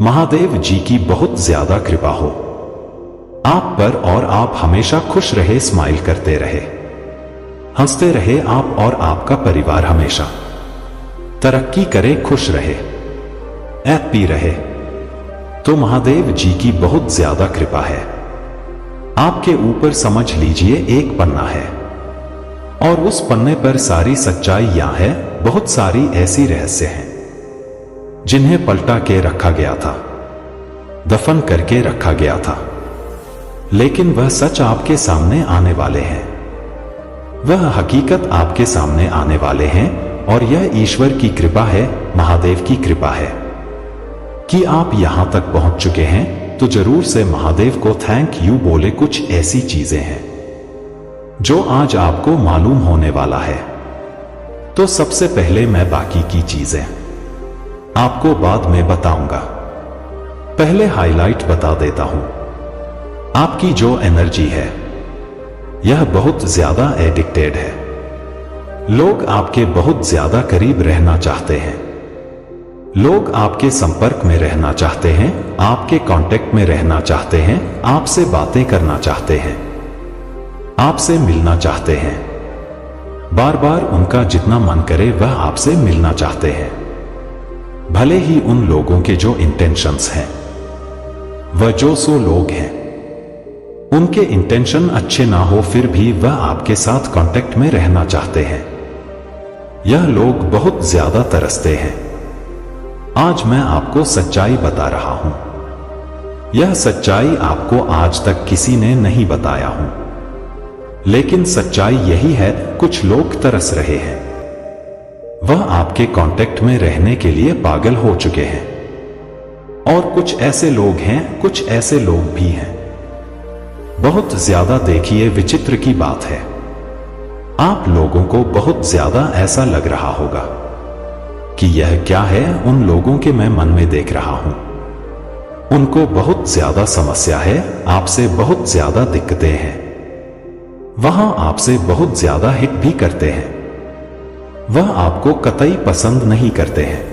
महादेव जी की बहुत ज्यादा कृपा हो आप पर और आप हमेशा खुश रहे, स्माइल करते रहे, हंसते रहे आप और आपका परिवार हमेशा तरक्की करे, खुश रहे, हैप्पी रहे। तो महादेव जी की बहुत ज्यादा कृपा है आपके ऊपर। समझ लीजिए एक पन्ना है और उस पन्ने पर सारी सच्चाई यहां है। बहुत सारी ऐसी रहस्य हैं जिन्हें पलटा के रखा गया था, दफन करके रखा गया था, लेकिन वह सच आपके सामने आने वाले हैं, वह हकीकत आपके सामने आने वाले हैं। और यह ईश्वर की कृपा है, महादेव की कृपा है कि आप यहां तक पहुंच चुके हैं। तो जरूर से महादेव को थैंक यू बोले। कुछ ऐसी चीजें हैं जो आज आपको मालूम होने वाला है। तो सबसे पहले मैं बाकी की चीजें आपको बाद में बताऊंगा, पहले हाईलाइट बता देता हूं। आपकी जो एनर्जी है यह बहुत ज्यादा एडिक्टेड है। लोग आपके बहुत ज्यादा करीब रहना चाहते हैं, लोग आपके संपर्क में रहना चाहते हैं, आपके कांटेक्ट में रहना चाहते हैं, आपसे बातें करना चाहते हैं, आपसे मिलना चाहते हैं। बार बार उनका जितना मन करे वह आपसे मिलना चाहते हैं। भले ही उन लोगों के जो इंटेंशंस हैं, वह जो सो लोग हैं, उनके इंटेंशन अच्छे ना हो, फिर भी वह आपके साथ कांटेक्ट में रहना चाहते हैं। यह लोग बहुत ज्यादा तरसते हैं। आज मैं आपको सच्चाई बता रहा हूं। यह सच्चाई आपको आज तक किसी ने नहीं बताया हूं, लेकिन सच्चाई यही है, कुछ लोग तरस रहे हैं। वह आपके कांटेक्ट में रहने के लिए पागल हो चुके हैं। और कुछ ऐसे लोग हैं, कुछ ऐसे लोग भी हैं बहुत ज्यादा। देखिए विचित्र की बात है, आप लोगों को बहुत ज्यादा ऐसा लग रहा होगा कि यह क्या है। उन लोगों के मैं मन में देख रहा हूं, उनको बहुत ज्यादा समस्या है, आपसे बहुत ज्यादा दिक्कतें हैं, वहां आपसे बहुत ज्यादा हिट भी करते हैं, वह आपको कतई पसंद नहीं करते हैं।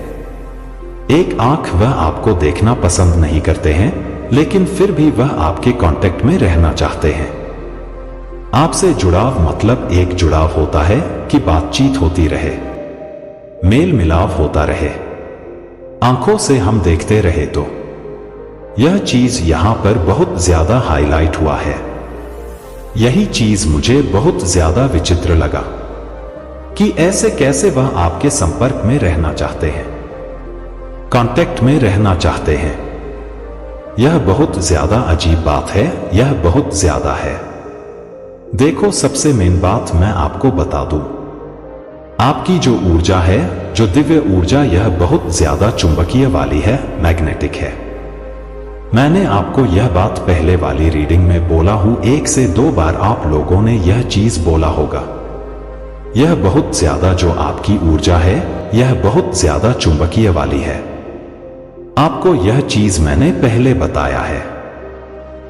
एक आंख वह आपको देखना पसंद नहीं करते हैं, लेकिन फिर भी वह आपके कांटेक्ट में रहना चाहते हैं। आपसे जुड़ाव मतलब एक जुड़ाव होता है कि बातचीत होती रहे, मेल मिलाप होता रहे, आंखों से हम देखते रहे। तो यह चीज यहां पर बहुत ज्यादा हाईलाइट हुआ है। यही चीज मुझे बहुत ज्यादा विचित्र लगा कि ऐसे कैसे वह आपके संपर्क में रहना चाहते हैं, कांटेक्ट में रहना चाहते हैं। यह बहुत ज्यादा अजीब बात है, यह बहुत ज्यादा है। देखो सबसे मेन बात मैं आपको बता दूं, आपकी जो ऊर्जा है, जो दिव्य ऊर्जा, यह बहुत ज्यादा चुंबकीय वाली है, मैग्नेटिक है। मैंने आपको यह बात पहले वाली रीडिंग में बोला हूं, 1 से 2 बार आप लोगों ने यह चीज बोला होगा। यह बहुत ज्यादा जो आपकी ऊर्जा है, यह बहुत ज्यादा चुंबकीय वाली है। आपको यह चीज मैंने पहले बताया है।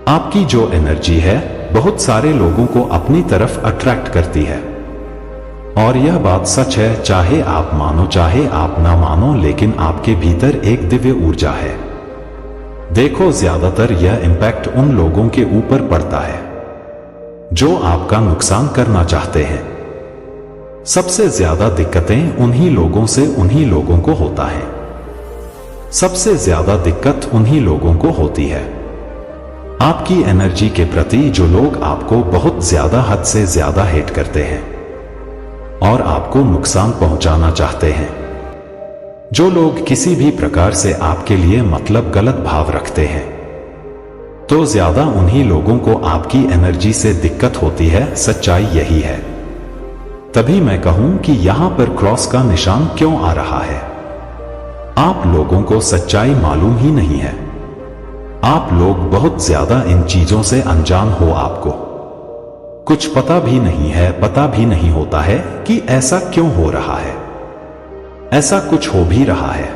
आपकी जो एनर्जी है बहुत सारे लोगों को अपनी तरफ अट्रैक्ट करती है। और यह बात सच है, चाहे आप मानो चाहे आप ना मानो, लेकिन आपके भीतर एक दिव्य ऊर्जा है। देखो ज्यादातर यह इंपैक्ट उन लोगों के ऊपर पड़ता है जो आपका नुकसान करना चाहते हैं। सबसे ज्यादा दिक्कतें उन्हीं लोगों से उन्हीं लोगों को होता है। सबसे ज्यादा दिक्कत उन्हीं लोगों को होती है। आपकी एनर्जी के प्रति जो लोग आपको बहुत ज्यादा, हद से ज्यादा हेट करते हैं और आपको नुकसान पहुंचाना चाहते हैं, जो लोग किसी भी प्रकार से आपके लिए मतलब गलत भाव रखते हैं, तो ज्यादा उन्हीं लोगों को आपकी एनर्जी से दिक्कत होती है। सच्चाई यही है। तभी मैं कहूं कि यहां पर क्रॉस का निशान क्यों आ रहा है। आप लोगों को सच्चाई मालूम ही नहीं है। आप लोग बहुत ज्यादा इन चीजों से अनजान हो, आपको कुछ पता भी नहीं है, पता भी नहीं होता है कि ऐसा क्यों हो रहा है, ऐसा कुछ हो भी रहा है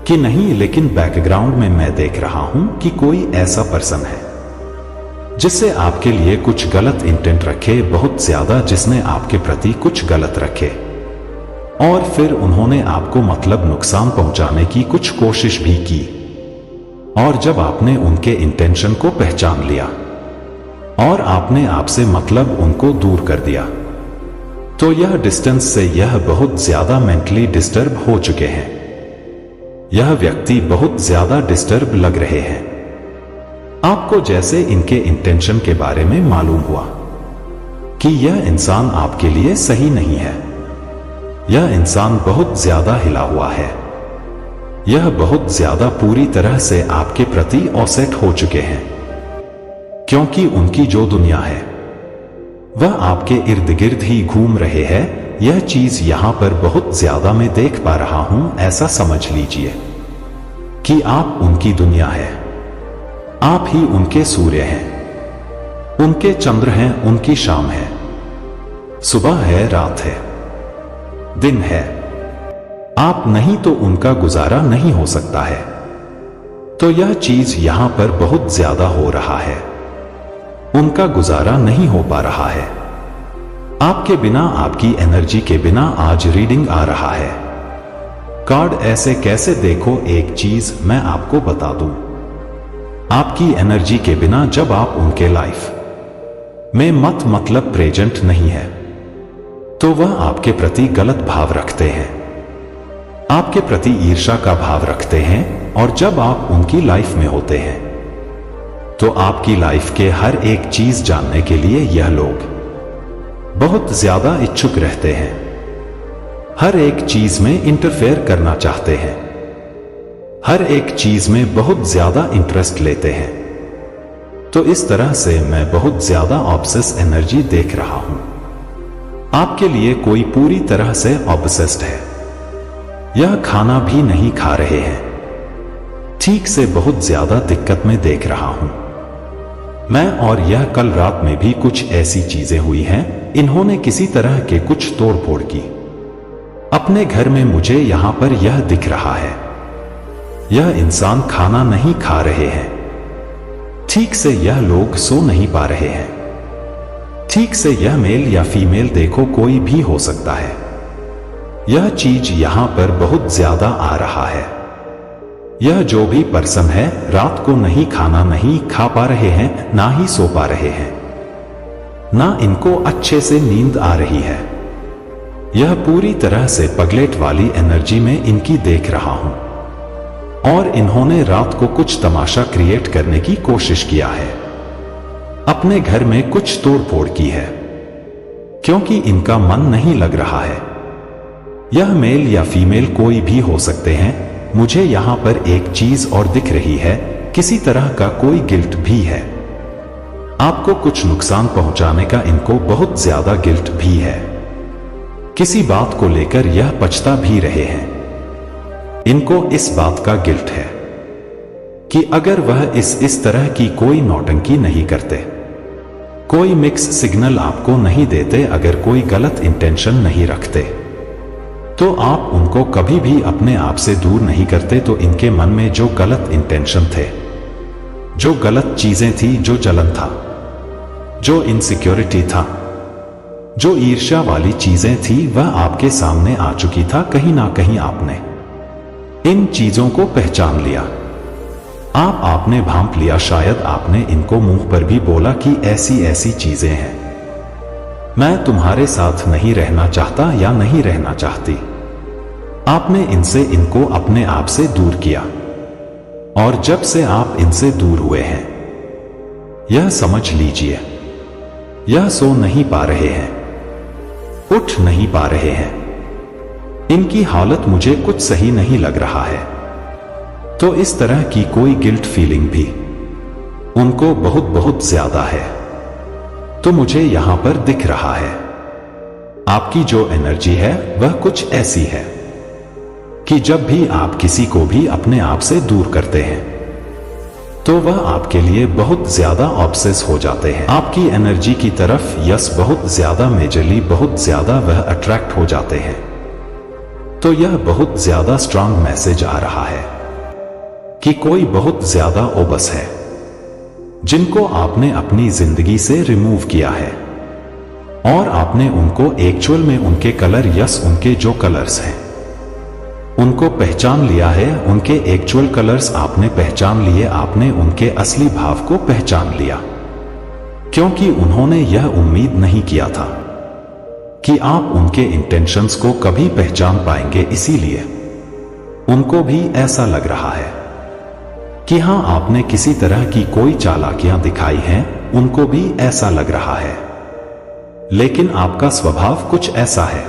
कि नहीं, लेकिन बैकग्राउंड में मैं देख रहा हूं कि कोई ऐसा पर्सन है जिससे आपके लिए कुछ गलत इंटेंट रखे, बहुत ज्यादा, जिसने आपके प्रति कुछ गलत रखे और फिर उन्होंने आपको मतलब नुकसान पहुंचाने की कुछ कोशिश भी की। और जब आपने उनके इंटेंशन को पहचान लिया और आपने आपसे मतलब उनको दूर कर दिया, तो यह डिस्टेंस से यह बहुत ज्यादा मेंटली डिस्टर्ब हो चुके हैं। यह व्यक्ति बहुत ज्यादा डिस्टर्ब लग रहे हैं। आपको जैसे इनके इंटेंशन के बारे में मालूम हुआ कि यह इंसान आपके लिए सही नहीं है। यह इंसान बहुत ज्यादा हिला हुआ है। यह बहुत ज्यादा पूरी तरह से आपके प्रति ऑसेट हो चुके हैं, क्योंकि उनकी जो दुनिया है वह आपके इर्द गिर्द ही घूम रहे हैं। यह चीज यहां पर बहुत ज्यादा मैं देख पा रहा हूं। ऐसा समझ लीजिए कि आप उनकी दुनिया है। आप ही उनके सूर्य हैं, उनके चंद्र हैं, उनकी शाम है, सुबह है, रात है, दिन है। आप नहीं तो उनका गुजारा नहीं हो सकता है। तो यह चीज यहां पर बहुत ज्यादा हो रहा है। उनका गुजारा नहीं हो पा रहा है। आपके बिना, आपकी एनर्जी के बिना आज रीडिंग आ रहा है। कार्ड ऐसे कैसे? देखो, एक चीज मैं आपको बता दूं, आपकी एनर्जी के बिना जब आप उनके लाइफ में मतलब प्रेजेंट नहीं है, तो वह आपके प्रति गलत भाव रखते हैं, आपके प्रति ईर्ष्या का भाव रखते हैं। और जब आप उनकी लाइफ में होते हैं तो आपकी लाइफ के हर एक चीज जानने के लिए यह लोग बहुत ज्यादा इच्छुक रहते हैं। हर एक चीज में इंटरफेयर करना चाहते हैं, हर एक चीज में बहुत ज्यादा इंटरेस्ट लेते हैं। तो इस तरह से मैं बहुत ज्यादा ऑब्सेस एनर्जी देख रहा हूं। आपके लिए कोई पूरी तरह से ऑब्सेस्ड है। यह खाना भी नहीं खा रहे हैं ठीक से, बहुत ज्यादा दिक्कत में देख रहा हूं मैं। और यह कल रात में भी कुछ ऐसी चीजें हुई हैं। इन्होंने किसी तरह के कुछ तोड़ फोड़ की अपने घर में। मुझे यहां पर यह दिख रहा है, यह इंसान खाना नहीं खा रहे हैं ठीक से, यह लोग सो नहीं पा रहे हैं ठीक से। यह मेल या फीमेल, देखो कोई भी हो सकता है। यह चीज यहां पर बहुत ज्यादा आ रहा है। यह जो भी पर्सन है, रात को नहीं खाना नहीं खा पा रहे हैं, ना ही सो पा रहे हैं, ना इनको अच्छे से नींद आ रही है। यह पूरी तरह से पगलेट वाली एनर्जी में इनकी देख रहा हूं। और इन्होंने रात को कुछ तमाशा क्रिएट करने की कोशिश किया है, अपने घर में कुछ तोड़फोड़ की है, क्योंकि इनका मन नहीं लग रहा है। यह मेल या फीमेल कोई भी हो सकते हैं। मुझे यहां पर एक चीज और दिख रही है, किसी तरह का कोई गिल्ट भी है। आपको कुछ नुकसान पहुंचाने का इनको बहुत ज्यादा गिल्ट भी है। किसी बात को लेकर यह पछता भी रहे हैं। इनको इस बात का गिल्ट है कि अगर वह इस तरह की कोई नौटंकी नहीं करते, कोई मिक्स सिग्नल आपको नहीं देते, अगर कोई गलत इंटेंशन नहीं रखते, तो आप उनको कभी भी अपने आप से दूर नहीं करते। तो इनके मन में जो गलत इंटेंशन थे, जो गलत चीजें थी, जो जलन था, जो इनसिक्योरिटी था, जो ईर्ष्या वाली चीजें थी, वह आपके सामने आ चुकी था। कहीं ना कहीं आपने इन चीजों को पहचान लिया। आपने भांप लिया। शायद आपने इनको मुंह पर भी बोला कि ऐसी ऐसी चीजें हैं, मैं तुम्हारे साथ नहीं रहना चाहता या नहीं रहना चाहती। आपने इनसे इनको अपने आप से दूर किया। और जब से आप इनसे दूर हुए हैं, यह समझ लीजिए, यह सो नहीं पा रहे हैं, उठ नहीं पा रहे हैं। इनकी हालत मुझे कुछ सही नहीं लग रहा है। तो इस तरह की कोई गिल्ट फीलिंग भी उनको बहुत बहुत ज्यादा है। तो मुझे यहां पर दिख रहा है, आपकी जो एनर्जी है वह कुछ ऐसी है कि जब भी आप किसी को भी अपने आप से दूर करते हैं, तो वह आपके लिए बहुत ज्यादा ऑब्सेस हो जाते हैं। आपकी एनर्जी की तरफ यस बहुत ज्यादा, मेजरली बहुत ज्यादा वह अट्रैक्ट हो जाते हैं। तो यह बहुत ज्यादा स्ट्रांग मैसेज आ रहा है कि कोई बहुत ज्यादा ओबस है, जिनको आपने अपनी जिंदगी से रिमूव किया है। और आपने उनको एक्चुअल में उनके कलर, यस उनके जो कलर्स हैं, उनको पहचान लिया है, उनके एक्चुअल कलर्स आपने पहचान लिए, आपने उनके असली भाव को पहचान लिया, क्योंकि उन्होंने यह उम्मीद नहीं किया था कि आप उनके इंटेंशंस को कभी पहचान पाएंगे। इसीलिए उनको भी ऐसा लग रहा है कि हां, आपने किसी तरह की कोई चालाकियां दिखाई हैं, उनको भी ऐसा लग रहा है। लेकिन आपका स्वभाव कुछ ऐसा है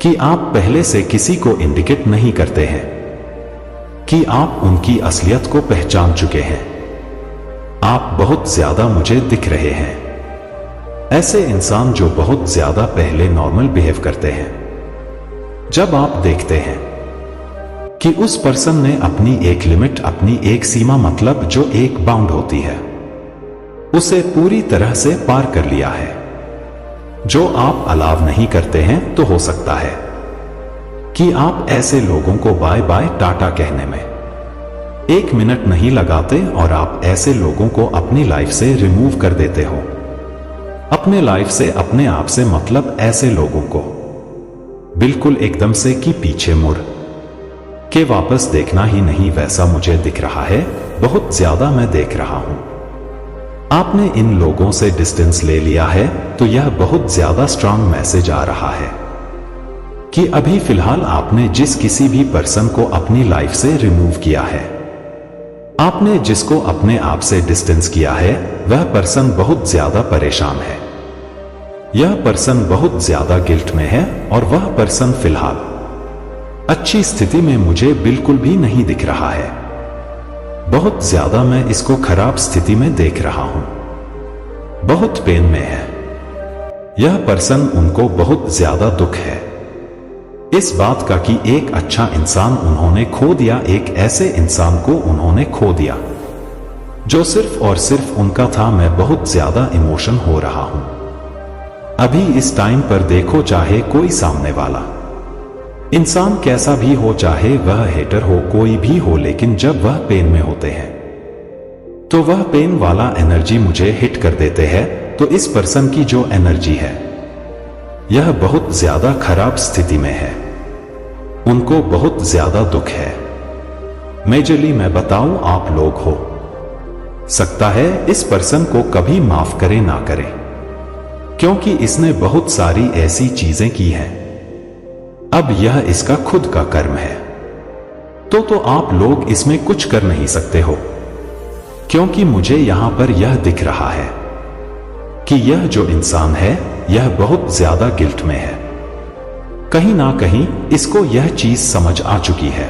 कि आप पहले से किसी को इंडिकेट नहीं करते हैं कि आप उनकी असलियत को पहचान चुके हैं। आप बहुत ज्यादा मुझे दिख रहे हैं, ऐसे इंसान जो बहुत ज्यादा पहले नॉर्मल बिहेव करते हैं। जब आप देखते हैं कि उस पर्सन ने अपनी एक लिमिट, अपनी एक सीमा, मतलब जो एक बाउंड होती है, उसे पूरी तरह से पार कर लिया है, जो आप अलाव नहीं करते हैं, तो हो सकता है कि आप ऐसे लोगों को बाय बाय टाटा कहने में 1 मिनट नहीं लगाते और आप ऐसे लोगों को अपनी लाइफ से रिमूव कर देते हो, अपने लाइफ से, अपने आप से, मतलब ऐसे लोगों को बिल्कुल एकदम से कि पीछे मुड़ के वापस देखना ही नहीं। वैसा मुझे दिख रहा है, बहुत ज्यादा मैं देख रहा हूं। आपने इन लोगों से डिस्टेंस ले लिया है, तो यह बहुत ज्यादा स्ट्रांग मैसेज आ रहा है कि अभी फिलहाल आपने जिस किसी भी पर्सन को अपनी लाइफ से रिमूव किया है, आपने जिसको अपने आप से डिस्टेंस किया है, वह पर्सन बहुत ज्यादा परेशान है। यह पर्सन बहुत ज्यादा गिल्ट में है और वह पर्सन फिलहाल अच्छी स्थिति में मुझे बिल्कुल भी नहीं दिख रहा है। बहुत ज्यादा मैं इसको खराब स्थिति में देख रहा हूं, बहुत पेन में है। यह पर्सन, उनको बहुत ज्यादा दुख है इस बात का कि एक अच्छा इंसान उन्होंने खो दिया, एक ऐसे इंसान को उन्होंने खो दिया जो सिर्फ और सिर्फ उनका था। मैं बहुत ज्यादा इमोशन हो रहा हूं अभी इस टाइम पर। देखो, चाहे कोई सामने वाला इंसान कैसा भी हो, चाहे वह हेटर हो, कोई भी हो, लेकिन जब वह पेन में होते हैं तो वह पेन वाला एनर्जी मुझे हिट कर देते हैं। तो इस पर्सन की जो एनर्जी है, यह बहुत ज्यादा खराब स्थिति में है, उनको बहुत ज्यादा दुख है। मेजरली मैं बताऊं, आप लोग हो सकता है इस पर्सन को कभी माफ करें ना करें, क्योंकि इसने बहुत सारी ऐसी चीजें की हैं। अब यह इसका खुद का कर्म है, तो आप लोग इसमें कुछ कर नहीं सकते हो, क्योंकि मुझे यहां पर यह दिख रहा है कि यह जो इंसान है, यह बहुत ज्यादा गिल्ट में है। कहीं ना कहीं इसको यह चीज समझ आ चुकी है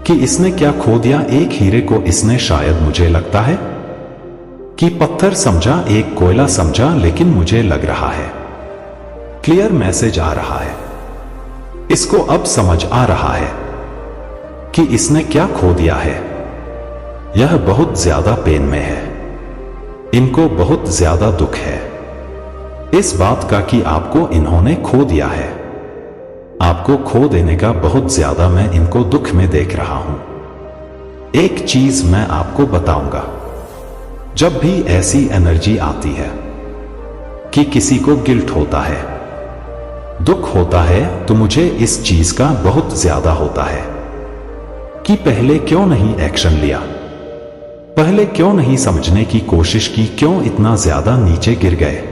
कि इसने क्या खो दिया। एक हीरे को इसने शायद, मुझे लगता है कि पत्थर समझा, एक कोयला समझा, लेकिन मुझे लग रहा है क्लियर मैसेज आ रहा है। इसको अब समझ आ रहा है कि इसने क्या खो दिया है। यह बहुत ज्यादा पेन में है, इनको बहुत ज्यादा दुख है इस बात का कि आपको इन्होंने खो दिया है। आपको खो देने का बहुत ज्यादा मैं इनको दुख में देख रहा हूं। एक चीज मैं आपको बताऊंगा, जब भी ऐसी एनर्जी आती है कि किसी को गिल्ट होता है, दुख होता है, तो मुझे इस चीज का बहुत ज्यादा होता है कि पहले क्यों नहीं एक्शन लिया, पहले क्यों नहीं समझने की कोशिश की, क्यों इतना ज्यादा नीचे गिर गए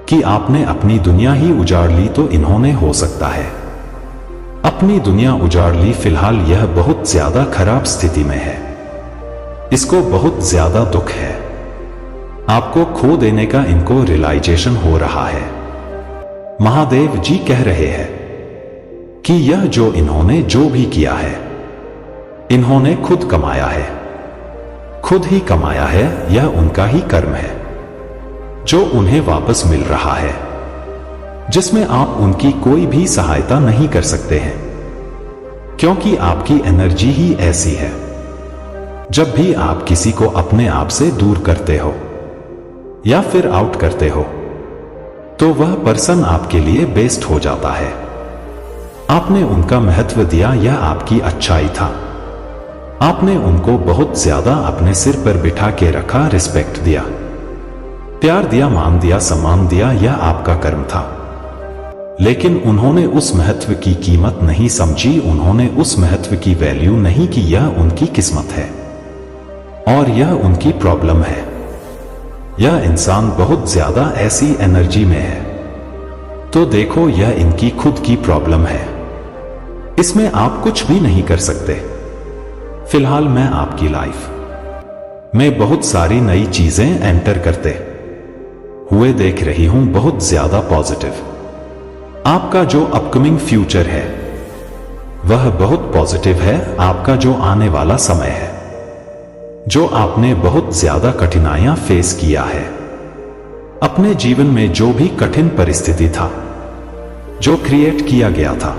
कि आपने अपनी दुनिया ही उजाड़ ली। तो इन्होंने, हो सकता है, अपनी दुनिया उजाड़ ली। फिलहाल यह बहुत ज्यादा खराब स्थिति में है, इसको बहुत ज्यादा दुख है। आपको खो देने का इनको रियलाइजेशन हो रहा है। महादेव जी कह रहे हैं कि यह जो इन्होंने जो भी किया है, इन्होंने खुद कमाया है, खुद ही कमाया है। यह उनका ही कर्म है जो उन्हें वापस मिल रहा है, जिसमें आप उनकी कोई भी सहायता नहीं कर सकते हैं, क्योंकि आपकी एनर्जी ही ऐसी है। जब भी आप किसी को अपने आप से दूर करते हो या फिर आउट करते हो, तो वह पर्सन आपके लिए बेस्ट हो जाता है। आपने उनका महत्व दिया, यह आपकी अच्छाई था। आपने उनको बहुत ज्यादा अपने सिर पर बिठा के रखा, रिस्पेक्ट दिया, प्यार दिया, मान दिया, सम्मान दिया, यह आपका कर्म था। लेकिन उन्होंने उस महत्व की कीमत नहीं समझी, उन्होंने उस महत्व की वैल्यू नहीं कि यह उनकी किस्मत है और यह उनकी प्रॉब्लम है। यह इंसान बहुत ज्यादा ऐसी एनर्जी में है, तो देखो यह इनकी खुद की प्रॉब्लम है, इसमें आप कुछ भी नहीं कर सकते। फिलहाल मैं आपकी लाइफ में बहुत सारी नई चीजें एंटर करते हुए देख रही हूं, बहुत ज्यादा पॉजिटिव। आपका जो अपकमिंग फ्यूचर है वह बहुत पॉजिटिव है। आपका जो आने वाला समय है, जो आपने बहुत ज्यादा कठिनाइयां फेस किया है अपने जीवन में, जो भी कठिन परिस्थिति था जो क्रिएट किया गया था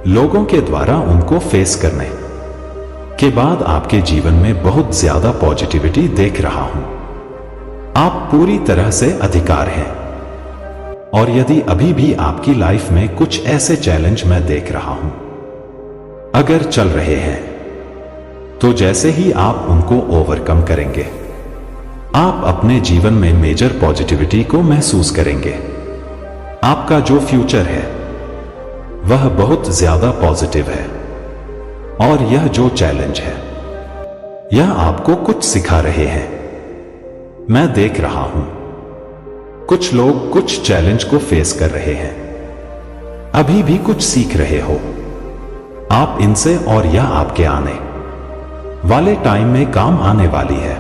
लोगों के द्वारा, उनको फेस करने के बाद आपके जीवन में बहुत ज्यादा पॉजिटिविटी देख रहा हूं। आप पूरी तरह से अधिकार हैं। और यदि अभी भी आपकी लाइफ में कुछ ऐसे चैलेंज मैं देख रहा हूं अगर चल रहे हैं, तो जैसे ही आप उनको ओवरकम करेंगे, आप अपने जीवन में मेजर पॉजिटिविटी को महसूस करेंगे। आपका जो फ्यूचर है वह बहुत ज्यादा पॉजिटिव है। और यह जो चैलेंज है यह आपको कुछ सिखा रहे हैं। मैं देख रहा हूं कुछ लोग कुछ चैलेंज को फेस कर रहे हैं, अभी भी कुछ सीख रहे हो आप इनसे, और यह आपके आने वाले टाइम में काम आने वाली है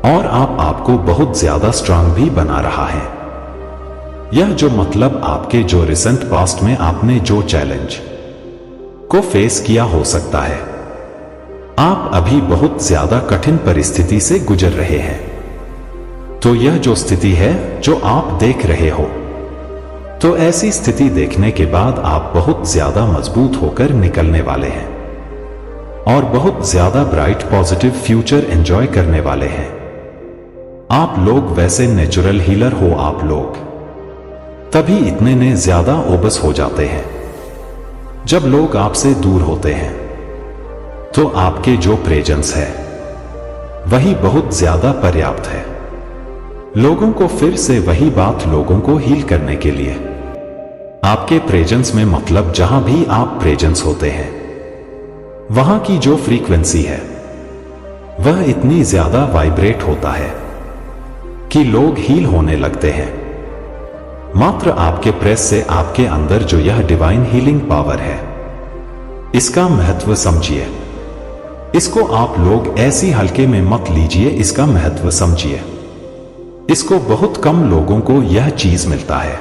और आपको बहुत ज्यादा स्ट्रांग भी बना रहा है। यह जो मतलब आपके जो रिसेंट पास्ट में आपने जो चैलेंज को फेस किया हो सकता है, आप अभी बहुत ज्यादा कठिन परिस्थिति से गुजर रहे हैं, तो यह जो स्थिति है जो आप देख रहे हो, तो ऐसी स्थिति देखने के बाद आप बहुत ज्यादा मजबूत होकर निकलने वाले हैं और बहुत ज्यादा ब्राइट पॉजिटिव फ्यूचर एंजॉय करने वाले हैं। आप लोग वैसे नेचुरल हीलर हो, आप लोग तभी इतने ने ज्यादा ओबस हो जाते हैं जब लोग आपसे दूर होते हैं, तो आपके जो प्रेजेंस है वही बहुत ज्यादा पर्याप्त है लोगों को फिर से वही बात लोगों को हील करने के लिए। आपके प्रेजेंस में मतलब जहां भी आप प्रेजेंस होते हैं वहां की जो फ्रीक्वेंसी है वह इतनी ज्यादा वाइब्रेट होता है कि लोग हील होने लगते हैं। मात्र आपके प्रेस से आपके अंदर जो यह डिवाइन हीलिंग पावर है, इसका महत्व समझिए। इसको आप लोग ऐसी हल्के में मत लीजिए, इसका महत्व समझिए। इसको बहुत कम लोगों को यह चीज मिलता है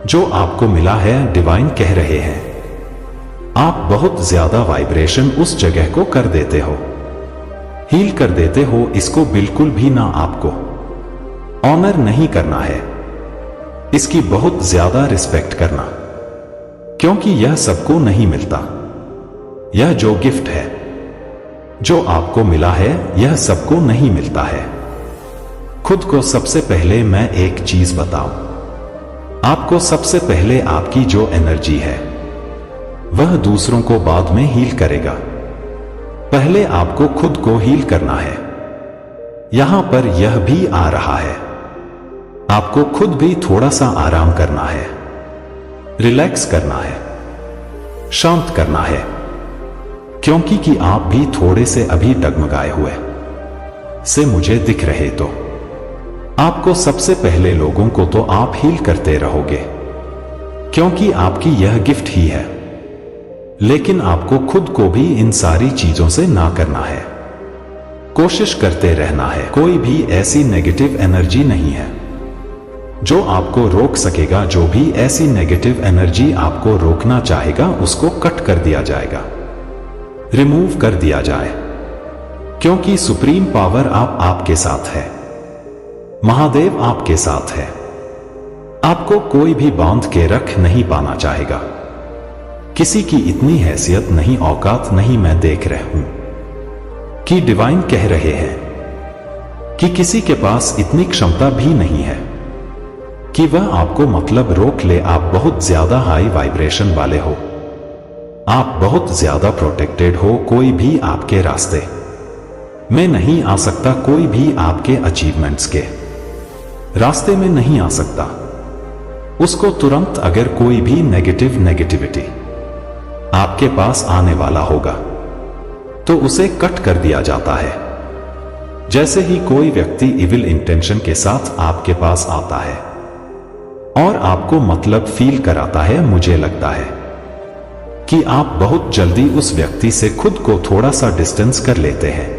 जो आपको मिला है। डिवाइन कह रहे हैं आप बहुत ज्यादा वाइब्रेशन उस जगह को कर देते हो, हील कर देते हो। इसको बिल्कुल भी ना आपको ऑनर नहीं करना है, इसकी बहुत ज्यादा रिस्पेक्ट करना, क्योंकि यह सबको नहीं मिलता। यह जो गिफ्ट है जो आपको मिला है यह सबको नहीं मिलता है। खुद को सबसे पहले मैं एक चीज बताऊं, आपको सबसे पहले आपकी जो एनर्जी है वह दूसरों को बाद में हील करेगा। पहले आपको खुद को हील करना है। यहां पर यह भी आ रहा है, आपको खुद भी थोड़ा सा आराम करना है, रिलैक्स करना है, शांत करना है, क्योंकि कि आप भी थोड़े से अभी डगमगाए हुए से मुझे दिख रहे। तो आपको सबसे पहले लोगों को तो आप हील करते रहोगे, क्योंकि आपकी यह गिफ्ट ही है। लेकिन आपको खुद को भी इन सारी चीजों से ना करना है, कोशिश करते रहना है। कोई भी ऐसी नेगेटिव एनर्जी नहीं है जो आपको रोक सकेगा। जो भी ऐसी नेगेटिव एनर्जी आपको रोकना चाहेगा उसको कट कर दिया जाएगा, रिमूव कर दिया जाए, क्योंकि सुप्रीम पावर आपके साथ है, महादेव आपके साथ है। आपको कोई भी बांध के रख नहीं पाना चाहेगा। किसी की इतनी हैसियत नहीं, औकात नहीं। मैं देख रहा हूं कि डिवाइन कह रहे हैं कि किसी के पास इतनी क्षमता भी नहीं है कि वह आपको मतलब रोक ले। आप बहुत ज्यादा हाई वाइब्रेशन वाले हो, आप बहुत ज्यादा प्रोटेक्टेड हो। कोई भी आपके रास्ते में नहीं आ सकता, कोई भी आपके अचीवमेंट्स के रास्ते में नहीं आ सकता। उसको तुरंत अगर कोई भी नेगेटिविटी आपके पास आने वाला होगा तो उसे कट कर दिया जाता है। जैसे ही कोई व्यक्ति इविल इंटेंशन के साथ आपके पास आता है और आपको मतलब फील कराता है, मुझे लगता है कि आप बहुत जल्दी उस व्यक्ति से खुद को थोड़ा सा डिस्टेंस कर लेते हैं।